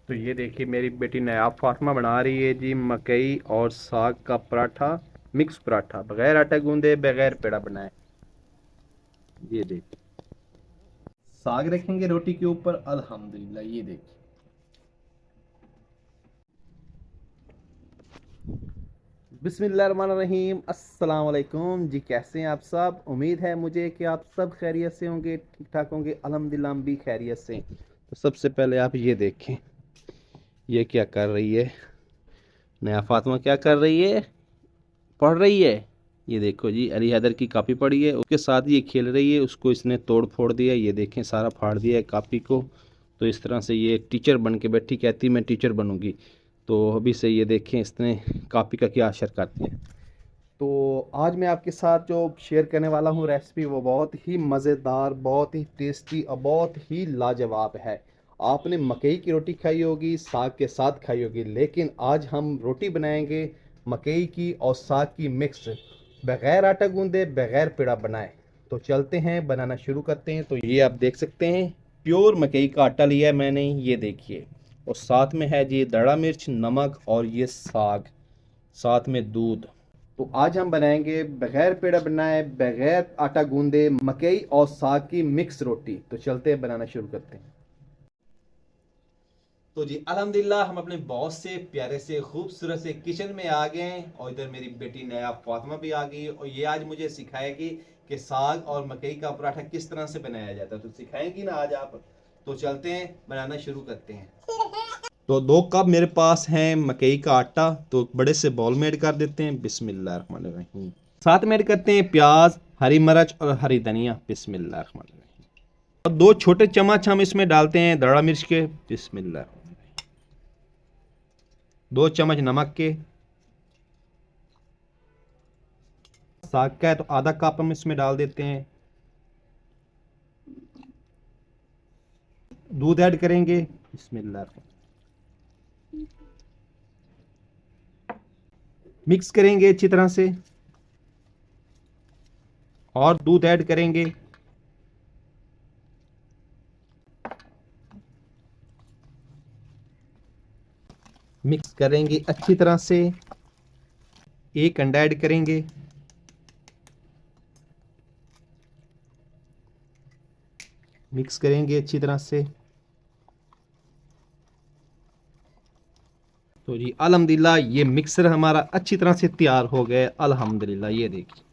तो ये देखिए मेरी बेटी नया फार्मा बना रही है जी, मकई और साग का पराठा, मिक्स पराठा, बगैर आटा गूंदे बगैर पेड़ा बनाए। ये देखिए साग रखेंगे रोटी के ऊपर, अल्हम्दुलिल्लाह। ये देखिए बिस्मिल्लाहिर्रहमानिर्रहीम, अस्सलाम वालेकुम जी। कैसे हैं आप सब? उम्मीद है मुझे कि आप सब खैरियत से होंगे, ठीक ठाक होंगे। अल्हम्दुलिल्लाह हम भी खैरियत से। तो सबसे पहले आप ये देखें, ये क्या कर रही है नया फातिमा? क्या कर रही है? पढ़ रही है। ये देखो जी, अली हैदर की कापी पड़ी है, उसके साथ ये खेल रही है। उसको इसने तोड़ फोड़ दिया, ये देखें सारा फाड़ दिया है कापी को। तो इस तरह से ये टीचर बन के बैठी, कहती मैं टीचर बनूंगी। तो अभी से ये देखें इसने कापी का क्या असर करती है। तो आज मैं आपके साथ जो शेयर करने वाला हूँ रेसिपी, वो बहुत ही मज़ेदार, बहुत ही टेस्टी और बहुत ही लाजवाब है। आपने मकई की रोटी खाई होगी, साग के साथ खाई होगी, लेकिन आज हम रोटी बनाएंगे मकई की और साग की मिक्स, बग़ैर आटा गूंदे बग़ैर पेड़ा बनाए। तो चलते हैं, बनाना शुरू करते हैं। तो ये आप देख सकते हैं, प्योर मकई का आटा लिया है मैंने, ये देखिए। और साथ में है जी दड़ा मिर्च, नमक और ये साग, साथ में दूध। तो आज हम बनाएंगे बगैर पेड़ा बनाए, बगैर आटा गूंदे, मकई और साग की मिक्स रोटी। तो चलते हैं, बनाना शुरू करते हैं। तो जी अल्हम्दुलिल्लाह हम अपने बहुत से प्यारे से खूबसूरत से किचन में आ गए हैं, और इधर मेरी बेटी नया फातिमा भी आ गई, और ये आज मुझे सिखाएगी कि साग और मकई का पराठा किस तरह से बनाया जाता है। तो सिखाएंगी ना आज आप? तो चलते हैं, बनाना शुरू करते हैं। तो 2 कप मेरे पास है मकई का आटा, तो बड़े से बाउल में ऐड कर देते हैं। बिस्मिल्लाहिर्रहमानिर्रहीम। साथ में ऐड करते हैं प्याज, हरी मिर्च और हरी धनिया। बिस्मिल्लाहिर्रहमानिर्रहीम। और 2 छोटे चम्मच हम इसमें डालते हैं दड़ा मिर्च के। बिस्मिल्लाह। 2 चम्मच नमक के। साग का है तो आधा कप हम इसमें डाल देते हैं। दूध ऐड करेंगे। बिस्मिल्लाह। मिक्स करेंगे अच्छी तरह से, और दूध ऐड करेंगे। मिक्स करेंगे अच्छी तरह से। एक अंडा ऐड करेंगे। मिक्स करेंगे अच्छी तरह से। तो जी अल्हम्दुलिल्लाह ये मिक्सर हमारा अच्छी तरह से तैयार हो गया। अल्हम्दुलिल्लाह ये देखिए।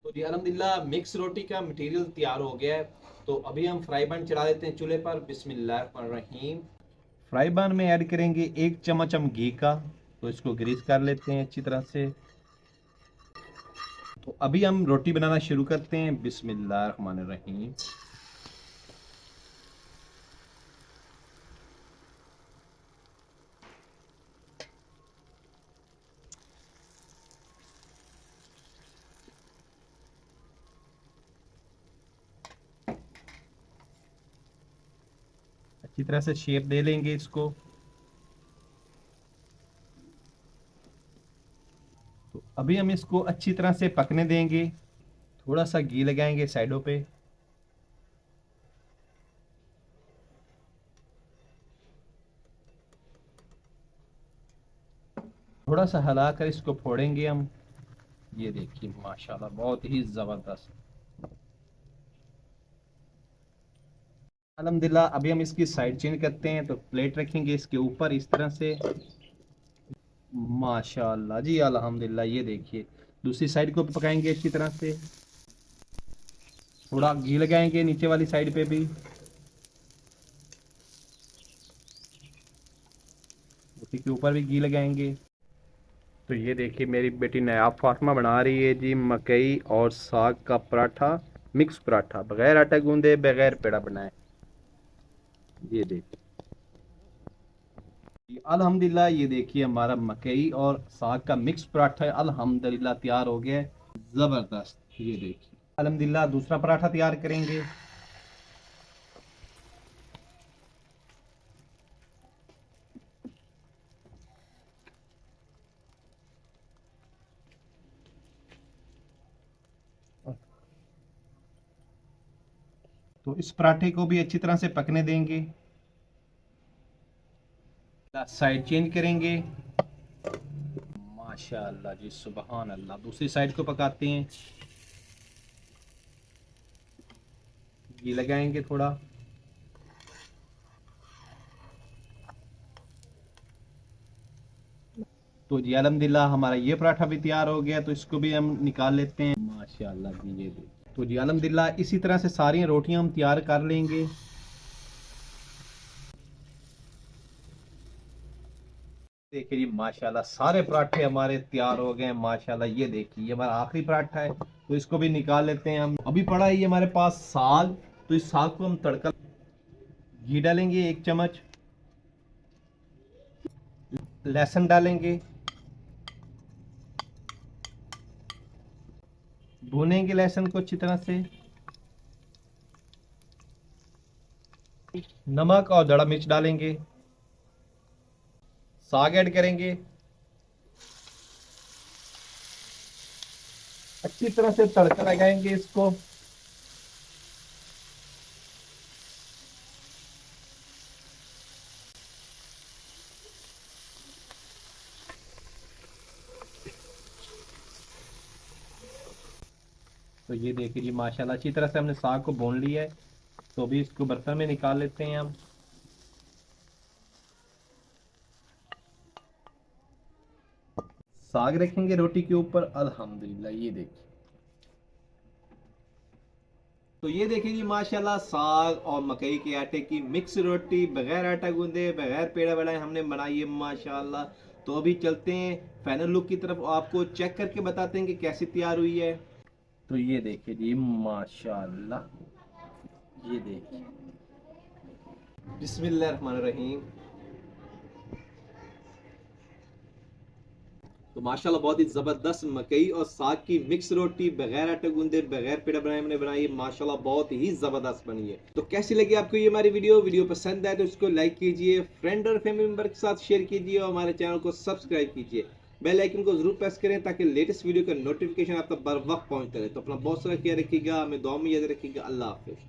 तो जी अल्हम्दुलिल्लाह मिक्स रोटी का मटेरियल तैयार हो गया है। तो अभी हम फ्राई पैन चढ़ा देते हैं चूल्हे पर। बिस्मिल्लाहिर्रहमानिर्रहीम। फ्राई पैन में ऐड करेंगे 1 चम्मच हम घी का। तो इसको ग्रीस कर लेते हैं अच्छी तरह से। तो अभी हम रोटी बनाना शुरू करते हैं। बिस्मिल्लाहिर्रहमानिर्रहीम। अच्छी तरह से शेप दे लेंगे इसको। तो अभी हम इसको अच्छी तरह से पकने देंगे। थोड़ा सा घी लगाएंगे साइडों पे। थोड़ा सा हिलाकर इसको फोड़ेंगे हम। ये देखिए माशाल्लाह बहुत ही जबरदस्त। अल्हम्दुलिल्लाह अभी हम इसकी साइड चेंज करते हैं। तो प्लेट रखेंगे इसके ऊपर इस तरह से। माशाल्लाह जी अल्हम्दुलिल्लाह। ये देखिए दूसरी साइड को पकाएंगे अच्छी तरह से। थोड़ा घी लगाएंगे नीचे वाली साइड पे भी। उसी के ऊपर भी घी लगाएंगे। तो ये देखिए मेरी बेटी नया फातिमा बना रही है जी, मकई और साग का पराठा, मिक्स पराठा, बगैर आटा गूंदे बगैर पेड़ा बनाए। ये देखिए अल्हम्दुलिल्लाह। ये देखिए हमारा मकई और साग का मिक्स पराठा है, अल्हम्दुलिल्लाह तैयार हो गया है। जबरदस्त। ये देखिए अल्हम्दुलिल्लाह दूसरा पराठा तैयार करेंगे। तो इस पराठे को भी अच्छी तरह से पकने देंगे। साइड चेंज करेंगे। माशाअल्लाह जी, सुबहान अल्लाह। दूसरी साइड को पकाते हैं। घी लगाएंगे थोड़ा। तो जी अल्हम्दुलिल्लाह हमारा ये पराठा भी तैयार हो गया, तो इसको भी हम निकाल लेते हैं। माशाअल्लाह जी, ये देखिए। तो जी अल्हम्दुलिल्लाह इसी तरह से सारी रोटियां हम तैयार कर लेंगे। देखिए जी माशाल्लाह सारे पराठे हमारे तैयार हो गए हैं। माशाल्लाह ये देखिए, ये हमारा आखिरी पराठा है, तो इसको भी निकाल लेते हैं हम। अभी पड़ा है ये हमारे पास साग, तो इस साग को हम तड़का, घी डालेंगे 1 चम्मच, लहसुन डालेंगे, भूनेंगे लहसुन को अच्छी तरह से, नमक और दड़ा मिर्च डालेंगे, साग ऐड करेंगे, अच्छी तरह से तड़का लगाएंगे इसको। तो ये देखिए जी माशाल्लाह अच्छी तरह से हमने साग को भून लिया है, तो अभी इसको बर्तन में निकाल लेते हैं हम। साग रखेंगे रोटी के ऊपर। अल्हम्दुलिल्लाह ये देखिए। तो ये देखिए जी माशाल्लाह साग और मकई के आटे की मिक्स रोटी, बगैर आटा गूंदे, बगैर पेड़ा बनाए हमने बनाई है माशाल्लाह। तो अभी चलते हैं फाइनल लुक की तरफ, आपको चेक करके बताते हैं कि कैसी तैयार हुई है। तो ये देखिए जी माशाल्लाह, ये देखिए। बिस्मिल्लाहिर्रहमानिर्रहीम। तो माशाल्लाह बहुत ही जबरदस्त मकई और साग की मिक्स रोटी, बगैर आटे गूंदे, बगैर पेड़ा बनाए हमने बनाई है माशाल्लाह, बहुत ही जबरदस्त बनी है। तो कैसी लगी आपको ये हमारी वीडियो पसंद आए तो इसको लाइक कीजिए, फ्रेंड और फैमिली मेंबर के साथ शेयर कीजिए और हमारे चैनल को सब्सक्राइब कीजिए। बेल आइकन को जरूर प्रेस करें ताकि लेटेस्ट वीडियो का नोटिफिकेशन आप तक बर वक्त पहुंचता रहे। तो अपना बहुत सारा ख्याल रखिएगा, हमें दुआ में याद रखिएगा। अल्लाह हाफिज।